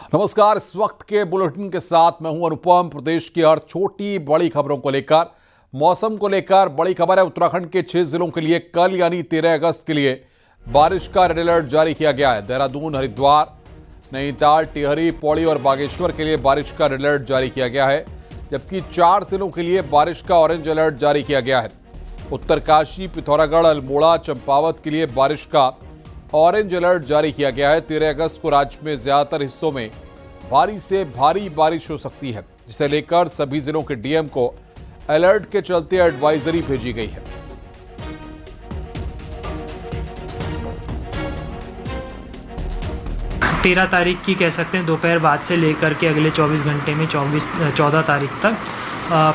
नमस्कार। इस वक्त के बुलेटिन के साथ मैं हूं अनुपम। प्रदेश की हर छोटी बड़ी खबरों को लेकर, मौसम को लेकर बड़ी खबर है। उत्तराखंड के 6 जिलों के लिए कल यानी 13 अगस्त के लिए बारिश का रेड अलर्ट जारी किया गया है। देहरादून, हरिद्वार, नैनीताल, टिहरी, पौड़ी और बागेश्वर के लिए बारिश का रेड अलर्ट जारी किया गया है, जबकि 4 जिलों के लिए बारिश का ऑरेंज अलर्ट जारी किया गया है। उत्तरकाशी, पिथौरागढ़, अल्मोड़ा, चंपावत के लिए बारिश का ऑरेंज अलर्ट जारी किया गया है। 13 अगस्त को राज्य में ज्यादातर हिस्सों में भारी से भारी बारिश हो सकती है, जिसे लेकर सभी जिलों के डीएम को अलर्ट के चलते एडवाइजरी भेजी गई है। तेरह तारीख की कह सकते हैं दोपहर बाद से लेकर के अगले 24 घंटे में 14 तारीख तक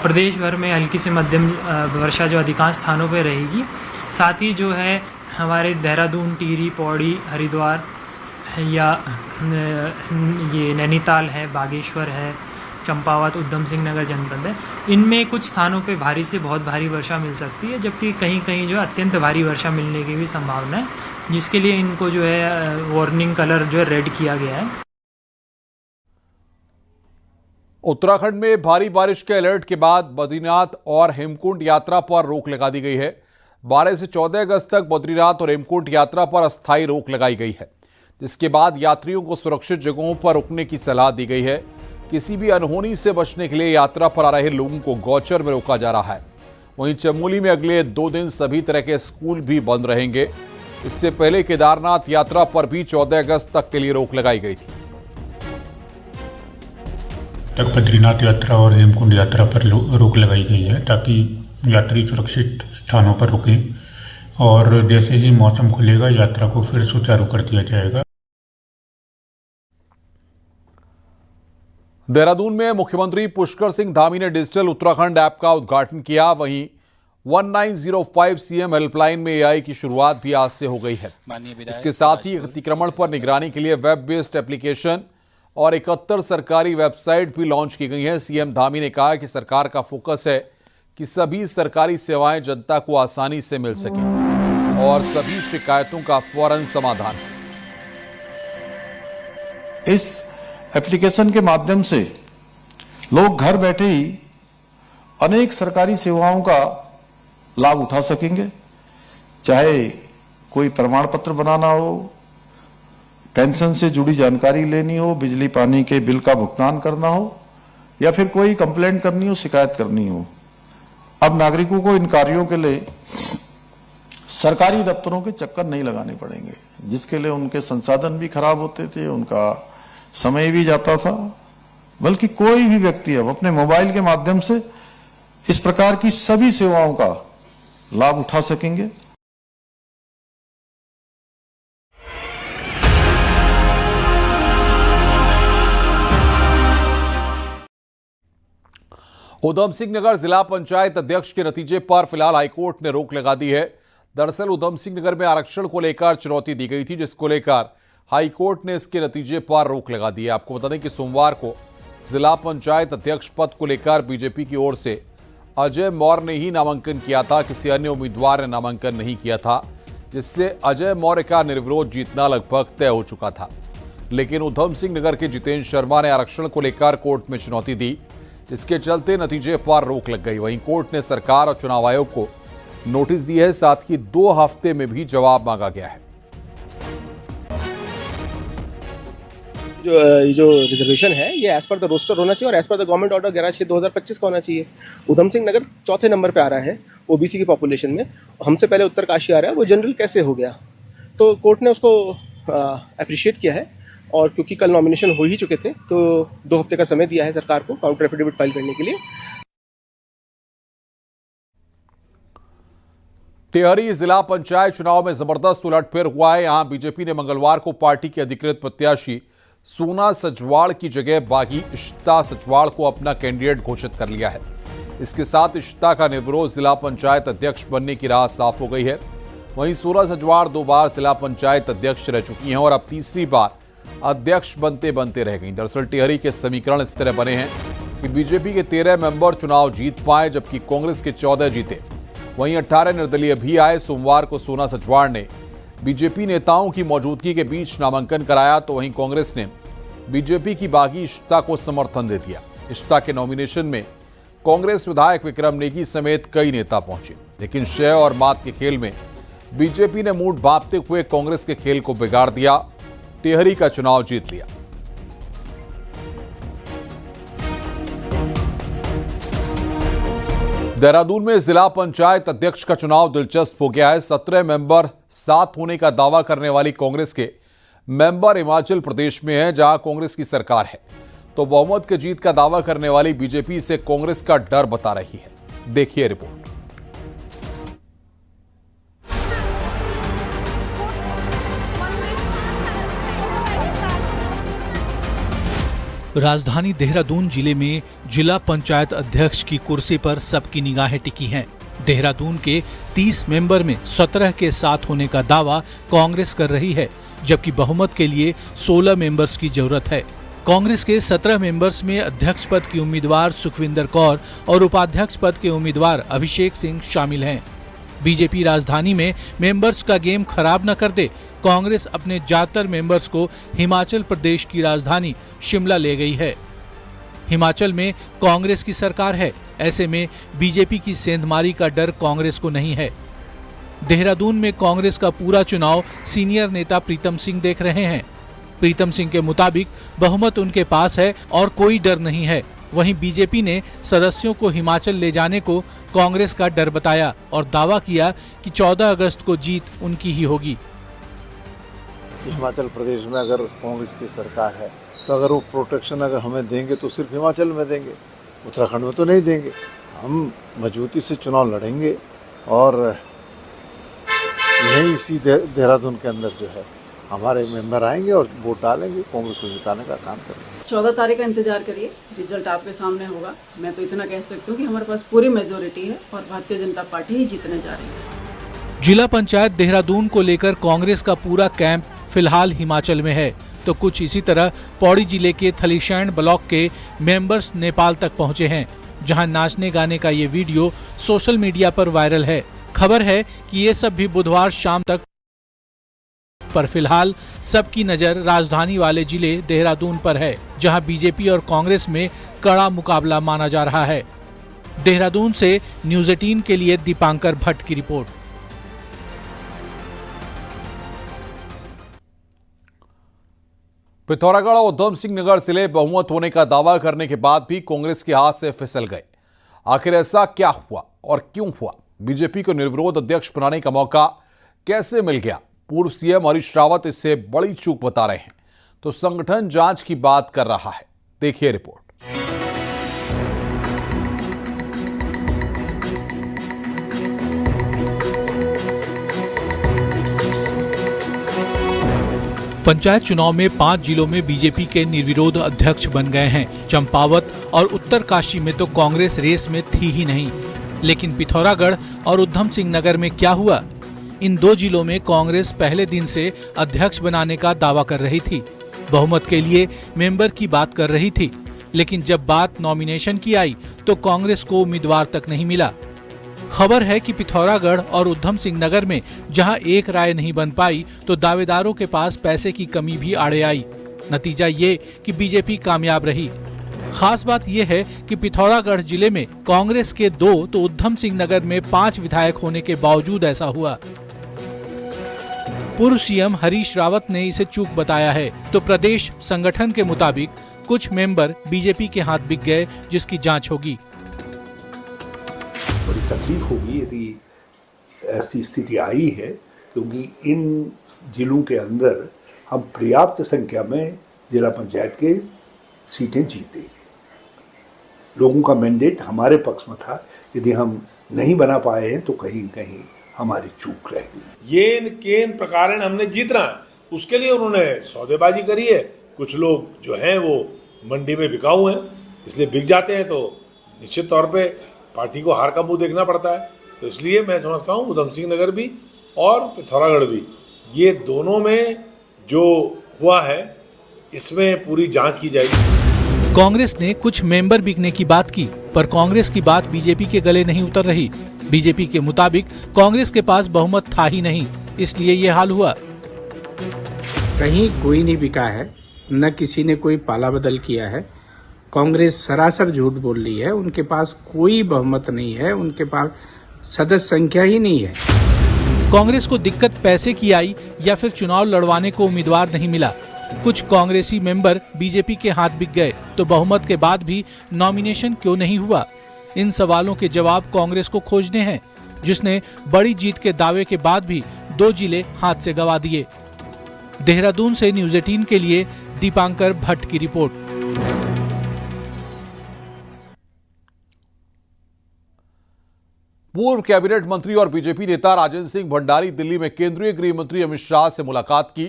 प्रदेश भर में हल्की से मध्यम वर्षा जो अधिकांश स्थानों पर रहेगी। साथ ही जो है हमारे देहरादून, टिहरी, पौड़ी, हरिद्वार या ये नैनीताल है, बागेश्वर है, चंपावत, उधम सिंह नगर जनपद है, इनमें कुछ स्थानों पे भारी से बहुत भारी वर्षा मिल सकती है, जबकि कहीं कहीं जो अत्यंत भारी वर्षा मिलने की भी संभावना है, जिसके लिए इनको जो है वार्निंग कलर जो है रेड किया गया है। उत्तराखंड में भारी बारिश के अलर्ट के बाद बद्रीनाथ और हेमकुंड यात्रा पर रोक लगा दी गई है। 12 से 14 अगस्त तक बद्रीनाथ और हेमकुंड यात्रा पर अस्थायी रोक लगाई गई है, जिसके बाद यात्रियों को सुरक्षित जगहों पर रुकने की सलाह दी गई है। किसी भी अनहोनी से बचने के लिए यात्रा पर आ रहे लोगों को गौचर में रोका जा रहा है। वहीं चमोली में अगले 2 दिन सभी तरह के स्कूल भी बंद रहेंगे। इससे पहले केदारनाथ यात्रा पर भी 14 अगस्त तक के लिए रोक लगाई गई थी। तक बद्रीनाथ यात्रा और हेमकुंड यात्रा पर रोक लगाई गई है, ताकि यात्री सुरक्षित स्थानों पर रुकें और जैसे ही मौसम खुलेगा यात्रा को फिर सुचारू कर दिया जाएगा। देहरादून में मुख्यमंत्री पुष्कर सिंह धामी ने डिजिटल उत्तराखंड ऐप का उद्घाटन किया। वहीं 1905 सीएम हेल्पलाइन में एआई की शुरुआत भी आज से हो गई है। इसके साथ ही अतिक्रमण पर निगरानी के लिए वेब बेस्ड एप्लीकेशन और 71 सरकारी वेबसाइट भी लॉन्च की गई हैं। सीएम धामी ने कहा कि सरकार का फोकस है कि सभी सरकारी सेवाएं जनता को आसानी से मिल सकें और सभी शिकायतों का फौरन समाधान। इस एप्लीकेशन के माध्यम से लोग घर बैठे ही अनेक सरकारी सेवाओं का लाभ उठा सकेंगे, चाहे कोई प्रमाण पत्र बनाना हो, पेंशन से जुड़ी जानकारी लेनी हो, बिजली पानी के बिल का भुगतान करना हो, या फिर कोई कंप्लेंट करनी हो, शिकायत करनी हो। अब नागरिकों को इन कार्यों के लिए सरकारी दफ्तरों के चक्कर नहीं लगाने पड़ेंगे, जिसके लिए उनके संसाधन भी खराब होते थे, उनका समय भी जाता था। बल्कि कोई भी व्यक्ति अब अपने मोबाइल के माध्यम से इस प्रकार की सभी सेवाओं का लाभ उठा सकेंगे। उधम सिंह नगर जिला पंचायत अध्यक्ष के नतीजे पर फिलहाल हाईकोर्ट ने रोक लगा दी है। दरअसल उधम सिंह नगर में आरक्षण को लेकर चुनौती दी गई थी, जिसको लेकर हाईकोर्ट ने इसके नतीजे पर रोक लगा दी है। आपको बता दें कि सोमवार को जिला पंचायत अध्यक्ष पद को लेकर बीजेपी की ओर से अजय मौर्य ने ही नामांकन किया था, किसी अन्य उम्मीदवार ने नामांकन नहीं किया था, जिससे अजय मौर्य का निर्विरोध जीतना लगभग तय हो चुका था। लेकिन उधम सिंह नगर के जितेंद्र शर्मा ने आरक्षण को लेकर कोर्ट में चुनौती दी, जिसके चलते नतीजे पर रोक लग गई। वहीं कोर्ट ने सरकार और चुनाव आयोग को नोटिस दी है, साथ ही 2 हफ्ते में भी जवाब मांगा गया है। जो रिजर्वेशन है ये एज पर द रोस्टर होना चाहिए और as per the government order 11/6/2025 का होना चाहिए। उधम सिंह नगर 4थे नंबर पे आ रहा है ओबीसी की पॉपुलेशन में, हमसे पहले उत्तरकाशी आ रहा है, वो जनरल कैसे हो गया? तो कोर्ट ने उसको अप्रिशिएट किया है, और क्योंकि कल नॉमिनेशन हो ही चुके थे तो 2 हफ्ते का समय दिया है सरकार को काउंटर एफिडेविट फाइल करने के लिए। टिहरी जिला पंचायत चुनाव में जबरदस्त उलटफेर हुआ है। यहां बीजेपी ने मंगलवार को पार्टी के अधिकृत प्रत्याशी सोना सजवाड़ की जगह बागी इशिता सजवाड़ को अपना कैंडिडेट घोषित कर लिया है। इसके साथ इशिता का निर्विरोध जिला पंचायत अध्यक्ष बनने की राह साफ हो गई है। वहीं सोना सजवाड़ 2 बार जिला पंचायत अध्यक्ष रह चुकी हैं और अब तीसरी बार अध्यक्ष बनते बनते रह गई। दरअसल टिहरी के समीकरण इस तरह बने हैं कि बीजेपी के 13 मेंबर चुनाव जीत पाए, जबकि कांग्रेस के 14 जीते। वहीं 18 निर्दलीय भी आए। सोमवार को सोना सजवाड़ ने बीजेपी नेताओं की मौजूदगी के बीच नामांकन कराया, तो वहीं कांग्रेस ने बीजेपी की बागी इश्ता को समर्थन दे दिया। इश्ता के नॉमिनेशन में कांग्रेस विधायक विक्रम नेगी समेत कई नेता पहुंचे, लेकिन शय और मात के खेल में बीजेपी ने मूड भांपते हुए कांग्रेस के खेल को बिगाड़ दिया, टिहरी का चुनाव जीत लिया। देहरादून में जिला पंचायत अध्यक्ष का चुनाव दिलचस्प हो गया है। 17 मेंबर साथ होने का दावा करने वाली कांग्रेस के मेंबर हिमाचल प्रदेश में है, जहां कांग्रेस की सरकार है, तो बहुमत के जीत का दावा करने वाली बीजेपी से कांग्रेस का डर बता रही है। देखिए रिपोर्ट। राजधानी देहरादून जिले में जिला पंचायत अध्यक्ष की कुर्सी पर सबकी निगाहें टिकी हैं। देहरादून के 30 मेंबर में 17 के साथ होने का दावा कांग्रेस कर रही है, जबकि बहुमत के लिए 16 मेंबर्स की जरूरत है। कांग्रेस के 17 मेंबर्स में अध्यक्ष पद की उम्मीदवार सुखविंदर कौर और उपाध्यक्ष पद के उम्मीदवार अभिषेक सिंह शामिल हैं। बीजेपी राजधानी में मेंबर्स का गेम खराब न कर दे, कांग्रेस अपने ज्यादातर मेंबर्स को हिमाचल प्रदेश की राजधानी शिमला ले गई है। हिमाचल में कांग्रेस की सरकार है, ऐसे में बीजेपी की सेंधमारी का डर कांग्रेस को नहीं है। देहरादून में कांग्रेस का पूरा चुनाव सीनियर नेता प्रीतम सिंह देख रहे हैं। प्रीतम सिंह के मुताबिक बहुमत उनके पास है और कोई डर नहीं है। वहीं बीजेपी ने सदस्यों को हिमाचल ले जाने को कांग्रेस का डर बताया और दावा किया कि 14 अगस्त को जीत उनकी ही होगी। हिमाचल प्रदेश में अगर कांग्रेस की सरकार है तो अगर वो प्रोटेक्शन अगर हमें देंगे तो सिर्फ हिमाचल में देंगे, उत्तराखंड में तो नहीं देंगे। हम मजबूती से चुनाव लड़ेंगे और यही इसी देहरादून के अंदर जो है हमारे मेंबर आएंगे और वोट डालेंगे, कांग्रेस को जिताने का काम करेंगे। 14 तारीख का इंतजार करिए, रिजल्ट आपके सामने होगा। मैं तो इतना कह सकती हूँ कि हमारे पास पूरी मेजोरिटी है और भारतीय जनता पार्टी ही जीतने जा रही है। जिला पंचायत देहरादून को लेकर कांग्रेस का पूरा कैंप फिलहाल हिमाचल में है, तो कुछ इसी तरह पौड़ी जिले के थलीशैंड ब्लॉक के मेंबर्स नेपाल तक पहुंचे हैं, जहां नाचने गाने का ये वीडियो सोशल मीडिया पर वायरल है। खबर है कि ये सब भी बुधवार शाम तक, पर फिलहाल सबकी नजर राजधानी वाले जिले देहरादून पर है, जहां बीजेपी और कांग्रेस में कड़ा मुकाबला माना जा रहा है। देहरादून से न्यूज़ 18 के लिए दीपांकर भट्ट की रिपोर्ट। पिथौरागढ़ और उधम सिंह नगर जिले बहुमत होने का दावा करने के बाद भी कांग्रेस के हाथ से फिसल गए। आखिर ऐसा क्या हुआ और क्यों हुआ? बीजेपी को निर्विरोध अध्यक्ष बनाने का मौका कैसे मिल गया? पूर्व सीएम हरीश रावत इससे बड़ी चूक बता रहे हैं, तो संगठन जांच की बात कर रहा है। देखिए रिपोर्ट। पंचायत चुनाव में 5 जिलों में बीजेपी के निर्विरोध अध्यक्ष बन गए हैं। चंपावत और उत्तरकाशी में तो कांग्रेस रेस में थी ही नहीं। लेकिन पिथौरागढ़ और उधम सिंह नगर में क्या हुआ? इन 2 जिलों में कांग्रेस पहले दिन से अध्यक्ष बनाने का दावा कर रही थी, बहुमत के लिए मेंबर की बात कर रही थी, लेकिन जब बात नॉमिनेशन की आई तो कांग्रेस को उम्मीदवार तक नहीं मिला। खबर है कि पिथौरागढ़ और उधम सिंह नगर में जहां एक राय नहीं बन पाई तो दावेदारों के पास पैसे की कमी भी आड़े आई। नतीजा ये कि बीजेपी कामयाब रही। खास बात यह है कि पिथौरागढ़ जिले में कांग्रेस के 2 तो उधम सिंह नगर में 5 विधायक होने के बावजूद ऐसा हुआ। पूर्व सीएम हरीश रावत ने इसे चूक बताया है, तो प्रदेश संगठन के मुताबिक कुछ मेंबर बीजेपी के हाथ बिक गए, जिसकी जांच होगी। बड़ी तकलीफ होगी यदि ऐसी स्थिति आई है, क्योंकि इन जिलों के अंदर हम पर्याप्त संख्या में जिला पंचायत के सीटें जीते। लोगों का मैंडेट हमारे पक्ष में था। यदि हम नहीं बना पाए हैं तो कहीं कहीं हमारी चूक रह गई। येन केन प्रकार हमने जीतना है, उसके लिए उन्होंने सौदेबाजी करी है। कुछ लोग जो हैं वो मंडी में बिकाऊ हैं, इसलिए बिक जाते हैं, तो निश्चित तौर पे पार्टी को हार का मुंह देखना पड़ता है। तो इसलिए मैं समझता हूँ उधम सिंह नगर भी और पिथौरागढ़ भी, ये दोनों में जो हुआ है इसमें पूरी जांच की जाएगी। कांग्रेस ने कुछ मेंबर बिकने की बात की, पर कांग्रेस की बात बीजेपी के गले नहीं उतर रही। बीजेपी के मुताबिक कांग्रेस के पास बहुमत था ही नहीं, इसलिए ये हाल हुआ। कहीं कोई नहीं बिका है, न किसी ने कोई पाला बदल किया है। कांग्रेस सरासर झूठ बोल रही है। उनके पास कोई बहुमत नहीं है, उनके पास सदस्य संख्या ही नहीं है। कांग्रेस को दिक्कत पैसे की आई या फिर चुनाव लड़वाने को उम्मीदवार नहीं मिला? कुछ कांग्रेसी मेंबर बीजेपी के हाथ बिक गए तो बहुमत के बाद भी नॉमिनेशन क्यों नहीं हुआ? इन सवालों के जवाब कांग्रेस को खोजने हैं, जिसने बड़ी जीत के दावे के बाद भी 2 जिले हाथ से गंवा दिए। देहरादून से न्यूज़ 18 के लिए दीपांकर भट्ट की रिपोर्ट। पूर्व कैबिनेट मंत्री और बीजेपी नेता राजेंद्र सिंह भंडारी दिल्ली में केंद्रीय गृह मंत्री अमित शाह से मुलाकात की।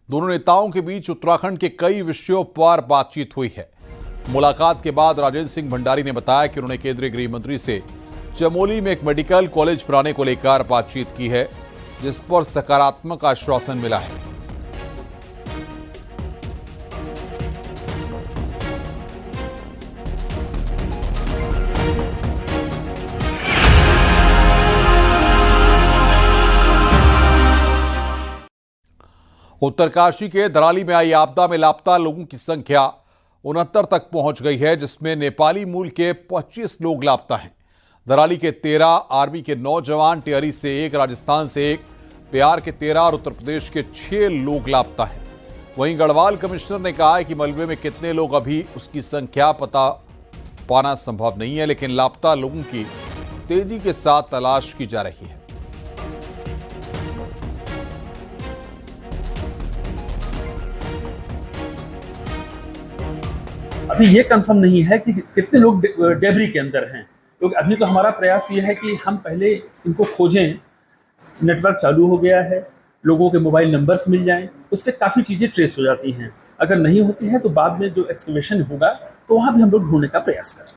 दोनों नेताओं के बीच उत्तराखंड के कई विषयों पर बातचीत हुई है। मुलाकात के बाद राजेंद्र सिंह भंडारी ने बताया कि उन्होंने केंद्रीय गृह मंत्री से चमोली में एक मेडिकल कॉलेज बनाने को लेकर बातचीत की है, जिस पर सकारात्मक आश्वासन मिला है। उत्तरकाशी के दराली में आई आपदा में लापता लोगों की संख्या 69 तक पहुंच गई है, जिसमें नेपाली मूल के 25 लोग लापता हैं। दराली के 13, आर्मी के 9 जवान, टिहरी से 1, राजस्थान से 1, बिहार के 13 और उत्तर प्रदेश के 6 लोग लापता हैं। वहीं गढ़वाल कमिश्नर ने कहा है कि मलबे में कितने लोग अभी उसकी संख्या पता पाना संभव नहीं है, लेकिन लापता लोगों की तेजी के साथ तलाश की जा रही है। अभी ये कंफर्म नहीं है कि कितने लोग डेबरी के अंदर हैं, क्योंकि अभी तो हमारा प्रयास ये है कि हम पहले इनको खोजें। नेटवर्क चालू हो गया है, लोगों के मोबाइल नंबर्स मिल जाएं, उससे काफ़ी चीज़ें ट्रेस हो जाती हैं। अगर नहीं होती है तो बाद में जो एक्सकवेशन होगा तो वहाँ भी हम लोग ढूंढने का प्रयास करें।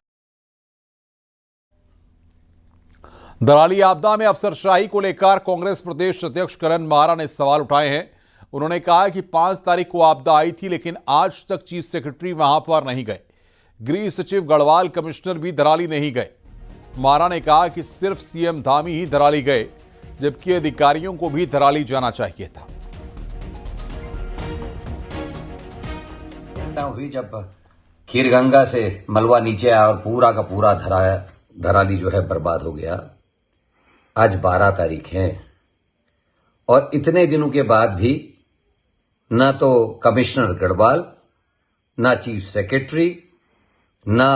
दराली आपदा में अफसरशाही को लेकर कांग्रेस प्रदेश अध्यक्ष करण मारा ने सवाल उठाए हैं। उन्होंने कहा कि 5 तारीख को आपदा आई थी, लेकिन आज तक चीफ सेक्रेटरी वहां पर नहीं गए। गृह सचिव गढ़वाल कमिश्नर भी दराली नहीं गए। मारा ने कहा कि सिर्फ सीएम धामी ही दराली गए, जबकि अधिकारियों को भी दराली जाना चाहिए था। घटना हुई जब खीरगंगा से मलबा नीचे आया और पूरा का पूरा दराली जो है बर्बाद हो गया। आज 12 तारीख है और इतने दिनों के बाद भी ना तो कमिश्नर गढ़वाल, ना चीफ सेक्रेटरी, ना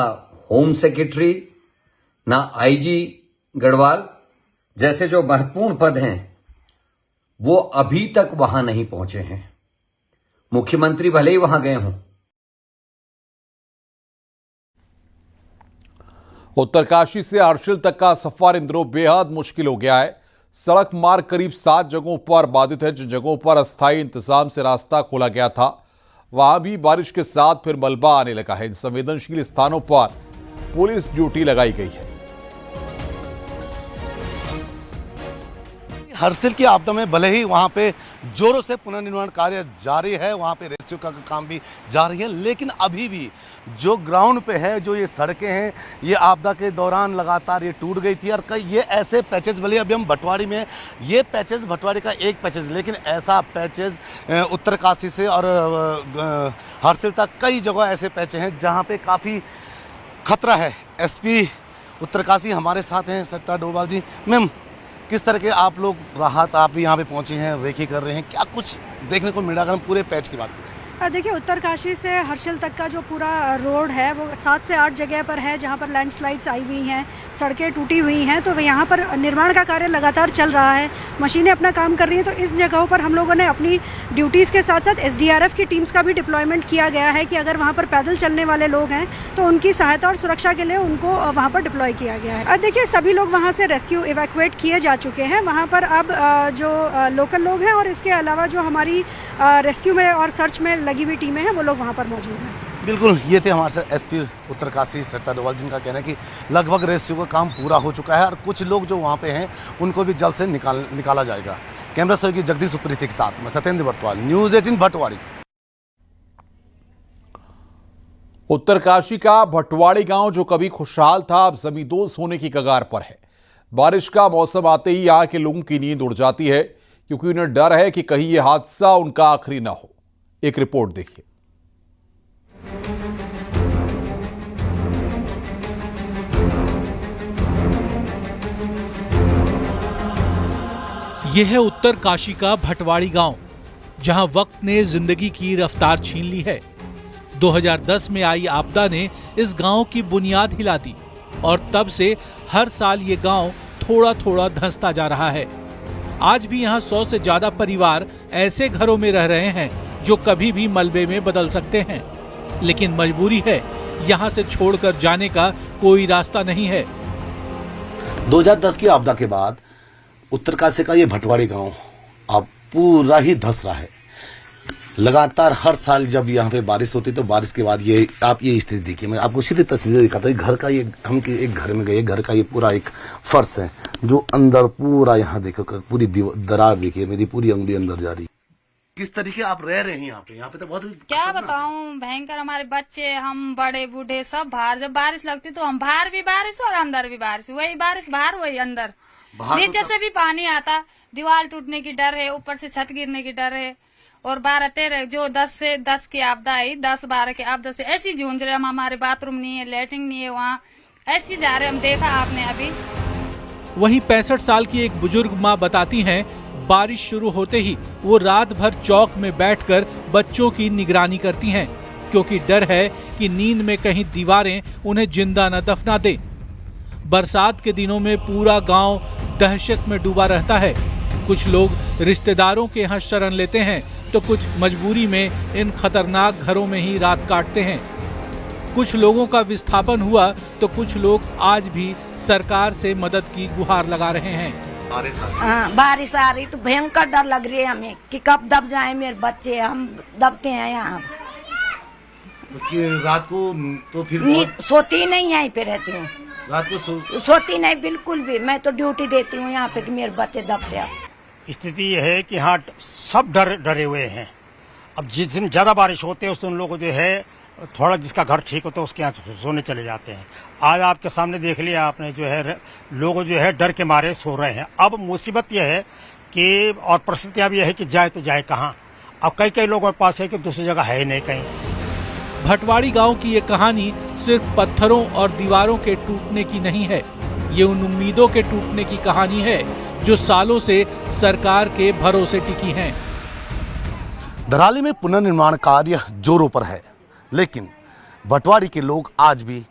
होम सेक्रेटरी, ना आईजी गढ़वाल जैसे जो महत्वपूर्ण पद हैं वो अभी तक वहां नहीं पहुंचे हैं। मुख्यमंत्री भले ही वहां गए हों। उत्तरकाशी से हर्षिल तक का सफर इन दिनों बेहद मुश्किल हो गया है। सड़क मार्ग करीब 7 जगहों पर बाधित है। जिन जगहों पर अस्थायी इंतजाम से रास्ता खोला गया था, वहां भी बारिश के साथ फिर मलबा आने लगा है। इन संवेदनशील स्थानों पर पुलिस ड्यूटी लगाई गई है। हर्षिल की आपदा में भले ही वहाँ पे जोरों से पुनर्निर्माण कार्य जारी है, वहाँ पे रेस्क्यू का काम भी जारी है, लेकिन अभी भी जो ग्राउंड पे है, जो ये सड़कें हैं, ये आपदा के दौरान लगातार ये टूट गई थी। और कई ये ऐसे पैचेस, भले अभी हम भटवाड़ी में, ये पैचेस भटवाड़ी का एक पैचेस, लेकिन ऐसा पैचेस उत्तरकाशी से और हर्षिल तक कई जगह ऐसे पैचेस हैं जहाँ पे काफ़ी खतरा है। एसपी उत्तरकाशी हमारे साथ हैं, सरिता डोभाल जी। मैम, किस तरह के आप लोग राहत, आप भी यहाँ पे पहुँचे हैं, रेकी कर रहे हैं, क्या कुछ देखने को मिला अगर हम पूरे पैच की बात करें? देखिए, उत्तरकाशी से हर्षिल तक का जो पूरा रोड है वो 7 से 8 जगह पर है जहाँ पर लैंडस्लाइड्स आई हुई हैं, सड़कें टूटी हुई हैं। तो यहाँ पर निर्माण का कार्य लगातार चल रहा है, मशीनें अपना काम कर रही हैं। तो इस जगहों पर हम लोगों ने अपनी ड्यूटीज़ के साथ साथ SDRF की टीम्स का भी डिप्लॉयमेंट किया गया है कि अगर वहाँ पर पैदल चलने वाले लोग हैं तो उनकी सहायता और सुरक्षा के लिए उनको वहाँ पर डिप्लॉय किया गया है। देखिए, सभी लोग वहाँ से रेस्क्यू इवैक्यूएट किए जा चुके हैं। वहाँ पर अब जो लोकल लोग हैं और इसके अलावा जो हमारी रेस्क्यू में और सर्च में लगी हुई टीमें हैं, वो लोग वहाँ पर मौजूद हैं। बिल्कुल, ये थे हमारे साथ एसपी उत्तरकाशी सरिता डोभाल, जिनका कहना है कि लगभग रेस्क्यू का काम पूरा हो चुका है और कुछ लोग जो वहाँ पे हैं उनको भी जल्द से निकाला जाएगा। कैमरा सहयोगी जगदीश उप्रेती के साथ मैं सत्येंद्र बर्तवाल, न्यूज़ 18 भटवाड़ी। उत्तरकाशी का भटवाड़ी गांव जो कभी खुशहाल था, अब जमींदोज होने की कगार पर है। बारिश का मौसम आते ही यहाँ के लोगों की नींद उड़ जाती है, क्योंकि उन्हें डर है कि कहीं ये हादसा उनका आखिरी ना हो। एक रिपोर्ट देखिए। यह है उत्तरकाशी का भटवाड़ी गांव, जहां वक्त ने जिंदगी की रफ्तार छीन ली है। 2010 में आई आपदा ने इस गांव की बुनियाद हिला दी और तब से हर साल ये गांव थोड़ा थोड़ा धंसता जा रहा है। आज भी यहाँ 100 से ज्यादा परिवार ऐसे घरों में रह रहे हैं जो कभी भी मलबे में बदल सकते हैं, लेकिन मजबूरी है, यहाँ से छोड़कर जाने का कोई रास्ता नहीं है। 2010 की आपदा के बाद उत्तरकाशी का ये भटवाड़ी गांव अब पूरा ही धंस रहा है। लगातार हर साल जब यहाँ पे बारिश होती तो बारिश के बाद ये आप ये स्थिति देखिए। मैं आपको सीधी तस्वीर दिखाता हूँ। घर का ये हम एक घर में गए, घर का ये पूरा एक फर्श है जो अंदर पूरा यहाँ देखो पूरी दरार देखिए, मेरी पूरी उंगली अंदर जा रही। किस तरीके आप रह रहे हैं यहाँ पे तो बहुत क्या बताऊं, भयंकर। हमारे बच्चे, हम बड़े बूढ़े सब बाहर, जब बारिश लगती तो हम बाहर भी बारिश और अंदर भी बारिश, वही बारिश बाहर वही अंदर। नीचे से भी पानी आता, दीवार टूटने की डर है, ऊपर से छत गिरने की डर है। और 12-13 जो 10 की आपदा आई, 10-12 की आपदा से ऐसी जूझ रहे हम। हमारे बाथरूम नहीं है, लैट्रिन नहीं है, वहाँ ऐसी जा रहे हम, देखा आपने अभी। वहीं 65 साल की एक बुजुर्ग माँ बताती हैं, बारिश शुरू होते ही वो रात भर चौक में बैठकर बच्चों की निगरानी करती हैं, क्योंकि डर है कि नींद में कहीं दीवारें उन्हें जिंदा न दफना दे। बरसात के दिनों में पूरा गांव दहशत में डूबा रहता है। कुछ लोग रिश्तेदारों के यहाँ शरण लेते हैं तो कुछ मजबूरी में इन खतरनाक घरों में ही रात काटते हैं। कुछ लोगों का विस्थापन हुआ तो कुछ लोग आज भी सरकार से मदद की गुहार लगा रहे हैं। बारिश आ रही तो भयंकर डर लग रही है हमें कि कब दब जाए मेरे बच्चे, हम दबते हैं यहाँ। रात को तो फिर सोती नहीं, यहीं पे रहती हूँ। रात को सोती नहीं बिल्कुल भी। मैं तो ड्यूटी देती हूँ यहाँ पे कि मेरे बच्चे दबते हैं। स्थिति यह है कि हाँ सब डरे हुए हैं। अब जिस दिन ज्यादा बारिश होते है उस दिन लोग जो है थोड़ा जिसका घर ठीक होता है उसके यहाँ सोने चले जाते हैं। आज आपके सामने देख लिया आपने, जो है लोग जो है डर के मारे सो रहे हैं। अब मुसीबत यह है कि और परिस्थितियां भी यह है कि जाए तो जाए कहाँ। अब कई लोगों के पास है कि दूसरी जगह है ही नहीं कहीं। भटवाड़ी गांव की ये कहानी सिर्फ पत्थरों और दीवारों के टूटने की नहीं है, ये उन उम्मीदों के टूटने की कहानी है जो सालों से सरकार के भरोसे टिकी हैं। धराली में पुनर्निर्माण कार्य जोरों पर है, लेकिन भटवाड़ी के लोग आज भी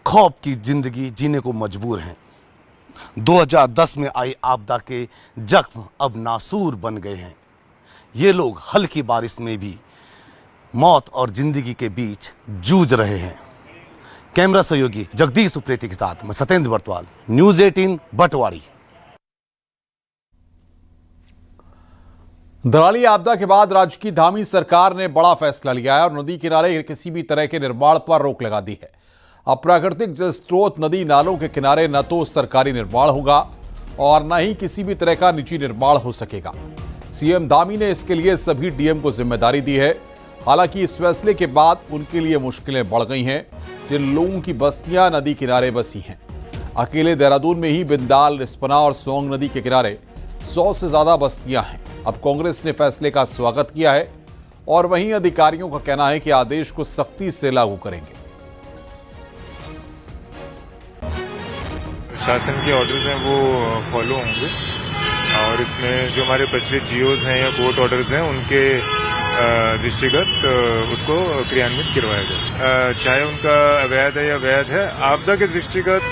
खौफ की जिंदगी जीने को मजबूर हैं। 2010 में आई आपदा के जख्म अब नासूर बन गए हैं। ये लोग हल्की बारिश में भी मौत और जिंदगी के बीच जूझ रहे हैं। कैमरा सहयोगी जगदीश उप्रेती के साथ मैं सत्येंद्र बर्तवाल, न्यूज़ 18 भटवाड़ी। धराली आपदा के बाद राज्य की धामी सरकार ने बड़ा फैसला लिया है और नदी किनारे किसी भी तरह के निर्माण पर रोक लगा दी है। अब प्राकृतिक जल स्रोत नदी नालों के किनारे न तो सरकारी निर्माण होगा और न ही किसी भी तरह का निजी निर्माण हो सकेगा। सीएम धामी ने इसके लिए सभी डीएम को जिम्मेदारी दी है। हालांकि इस फैसले के बाद उनके लिए मुश्किलें बढ़ गई हैं, जिन लोगों की बस्तियां नदी किनारे बसी हैं। अकेले देहरादून में ही बिंदाल, रिस्पना और सोंग नदी के किनारे 100 से ज्यादा बस्तियां हैं। अब कांग्रेस ने फैसले का स्वागत किया है और वहीं अधिकारियों का कहना है कि आदेश को सख्ती से लागू करेंगे। शासन के ऑर्डर्स हैं वो फॉलो होंगे और इसमें जो हमारे प्रचलित जीओज हैं या कोर्ट ऑर्डर्स हैं उनके दृष्टिगत उसको क्रियान्वित करवाया जाए। चाहे उनका अवैध है या वैध है, आपदा के दृष्टिगत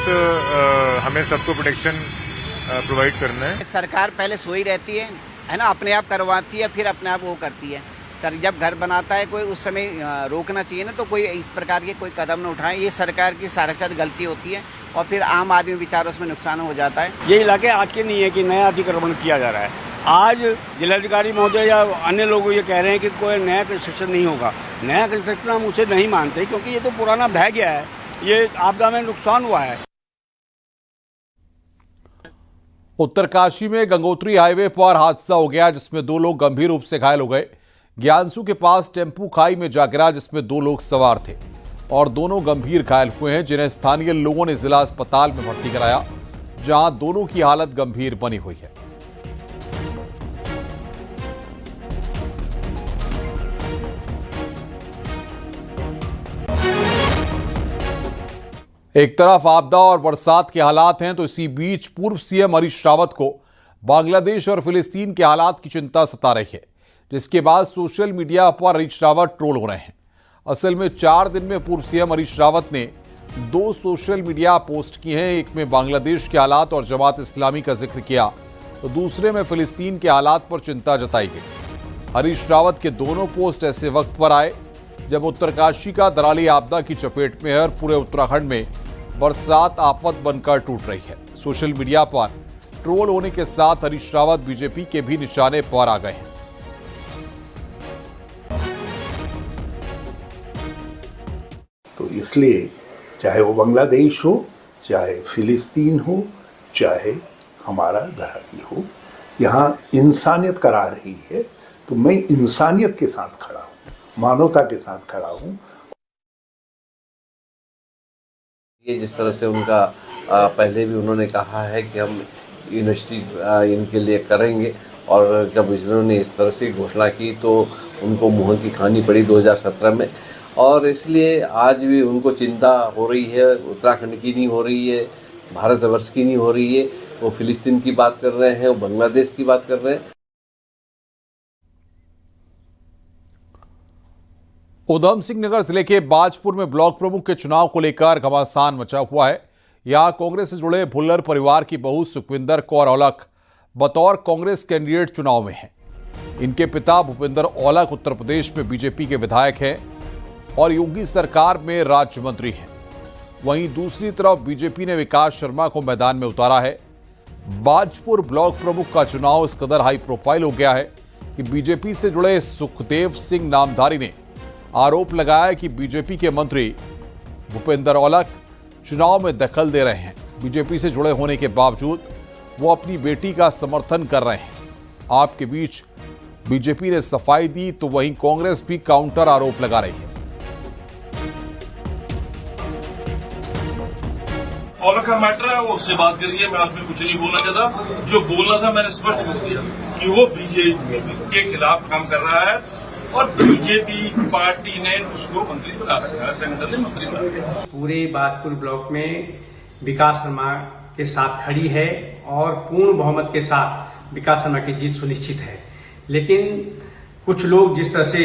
हमें सबको प्रोटेक्शन प्रोवाइड करना है। सरकार पहले सोई रहती है ना, अपने आप करवाती है, फिर अपने आप वो करती है। सर जब घर बनाता है कोई, उस समय रोकना चाहिए ना, तो कोई इस प्रकार के कोई कदम न उठाए। ये सरकार की साक्षात गलती होती है और फिर आम आदमी बेचारों उसमें नुकसान हो जाता है। ये इलाके आज के नहीं है कि नया अतिक्रमण किया जा रहा है। आज जिलाधिकारी महोदय या अन्य लोग ये कह रहे हैं कि कोई नया कंस्ट्रक्शन नहीं होगा। नया कंस्ट्रक्शन हम उसे नहीं मानते, क्योंकि ये तो पुराना बह गया है, ये आपदा में नुकसान हुआ है। उत्तरकाशी में गंगोत्री हाईवे पर हादसा हो गया जिसमें 2 लोग गंभीर रूप से घायल हो गए। ज्ञानसू के पास टेम्पू खाई में जा गिरा जिसमें 2 लोग सवार थे और दोनों गंभीर घायल हुए हैं, जिन्हें स्थानीय लोगों ने जिला अस्पताल में भर्ती कराया, जहां दोनों की हालत गंभीर बनी हुई है। एक तरफ आपदा और बरसात के हालात हैं तो इसी बीच पूर्व सीएम हरीश रावत को बांग्लादेश और फिलिस्तीन के हालात की चिंता सता रही है, जिसके बाद सोशल मीडिया पर हरीश रावत ट्रोल हो रहे हैं। असल में 4 दिन में पूर्व सीएम हरीश रावत ने 2 सोशल मीडिया पोस्ट किए हैं। एक में बांग्लादेश के हालात और जमात इस्लामी का जिक्र किया, तो दूसरे में फिलिस्तीन के हालात पर चिंता जताई गई। हरीश रावत के दोनों पोस्ट ऐसे वक्त पर आए जब उत्तरकाशी का दराली आपदा की चपेट में है और पूरे उत्तराखंड में बरसात आफत बनकर टूट रही है। सोशल मीडिया पर ट्रोल होने के साथ हरीश रावत बीजेपी के भी निशाने पर आ गए हैं। तो इसलिए चाहे वो बांग्लादेश हो, चाहे फिलिस्तीन हो, चाहे हमारा दराली हो, यहाँ इंसानियत करा रही है, तो मैं इंसानियत के साथ खड़ा हूँ, मानवता के साथ खड़ा हूँ। ये जिस तरह से उनका पहले भी उन्होंने कहा है कि हम यूनिवर्सिटी इनके लिए करेंगे, और जब इन्होंने इस तरह से घोषणा की तो उनको मुंह की खानी पड़ी 2017 में, और इसलिए आज भी उनको चिंता हो रही है। उत्तराखंड की नहीं हो रही है, भारतवर्ष की नहीं हो रही है, वो फिलिस्तीन की बात कर रहे हैं, वो बांग्लादेश की बात कर रहे हैं। उधम सिंह नगर जिले के बाजपुर में ब्लॉक प्रमुख के चुनाव को लेकर घमासान मचा हुआ है। यहां कांग्रेस से जुड़े भुल्लर परिवार की बहू सुखविंदर कौर औलख बतौर कांग्रेस कैंडिडेट चुनाव में हैं। इनके पिता भूपेंद्र औलख उत्तर प्रदेश में बीजेपी के विधायक हैं और योगी सरकार में राज्य मंत्री हैं। वहीं दूसरी तरफ बीजेपी ने विकास शर्मा को मैदान में उतारा है। बाजपुर ब्लॉक प्रमुख का चुनाव इस कदर हाई प्रोफाइल हो गया है कि बीजेपी से जुड़े सुखदेव सिंह नामधारी ने आरोप लगाया कि बीजेपी के मंत्री भूपेंद्र औलख चुनाव में दखल दे रहे हैं। बीजेपी से जुड़े होने के बावजूद वो अपनी बेटी का समर्थन कर रहे हैं। आपके बीच बीजेपी ने सफाई दी तो वहीं कांग्रेस भी काउंटर आरोप लगा रही है। औलख का मैटर है, वो उससे बात करिए, मैं उसमें कुछ नहीं बोलना चाहता। जो बोलना था मैंने स्पष्ट बोल दिया कि वो बीजेपी के खिलाफ काम कर रहा है और बीजेपी पार्टी ने उसको मंत्री बना रखा है, संगठन ने मंत्री बना रखा है। पूरे बाजपुर ब्लॉक में विकास शर्मा के साथ खड़ी है और पूर्ण बहुमत के साथ विकास शर्मा की जीत सुनिश्चित है। लेकिन कुछ लोग जिस तरह से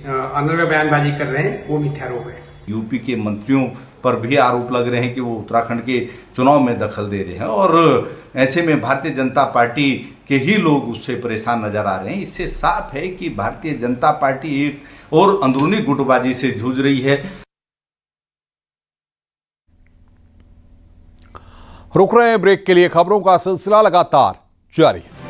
अनर्गल बयानबाजी कर रहे हैं वो मिथ्यारोप है। यूपी के मंत्रियों पर भी आरोप लग रहे हैं कि वो उत्तराखंड के चुनाव में दखल दे रहे हैं, और ऐसे में भारतीय जनता पार्टी के ही लोग उससे परेशान नजर आ रहे हैं। इससे साफ है कि भारतीय जनता पार्टी एक और अंदरूनी गुटबाजी से जूझ रही है। रुक रहे हैं ब्रेक के लिए। खबरों का सिलसिला लगातार जारी है।